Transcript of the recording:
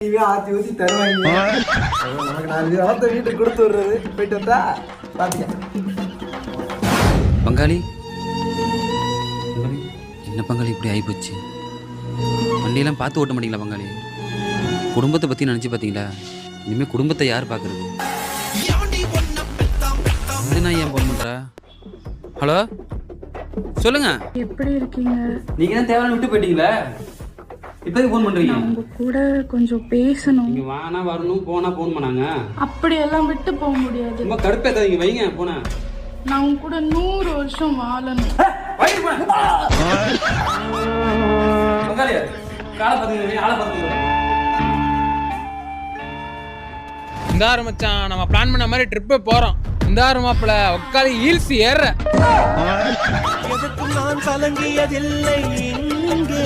ஆத்தி ஊத்தி தருவாங்க. நமக்கு 4 வாரத்தை வீட்டுக்கு கொடுத்து விடுறது. போயிட்டு வந்தா பாத்தியா பங்காளி. என்ன பங்காளி இப்படி ஆகிப்போச்சு? வண்டியெல்லாம் பார்த்து ஓட்ட மாட்டீங்களா பங்காளி? குடும்பத்தை பற்றி நினச்சி பார்த்தீங்களா? இனிமேல் குடும்பத்தை யார் பார்க்குறது? நான் ஏன் ஃபோன் பண்ணுறா? ஹலோ சொல்லுங்க. எப்படி இருக்கீங்க? நீங்க தான் தேவையான விட்டு போயிட்டீங்களா? இப்போதைக்கு ஃபோன் பண்றீங்க? உங்க கூட கொஞ்சம் பேசணும். நீங்க வானா வரணும், போனா ஃபோன் பண்ணாங்க. அப்படியெல்லாம் விட்டு போக முடியாது. ரொம்ப கடுப்பேத்தாதீங்க, வைங்க போனா. நான் உங்க கூட 100 வருஷம் வாழணும். பங்காளி காலை பாத்துங்க, ஆளை பாத்துங்க. இந்த வாரம் மச்சான் நம்ம பிளான் பண்ண மாதிரி ட்ரிப்பு போறோம். இந்த வாரம் மாப்பிள உட்காந்து ஹீல்ஸ் ஏற. எதற்கும் நான் கலங்கியதில்லை இங்கே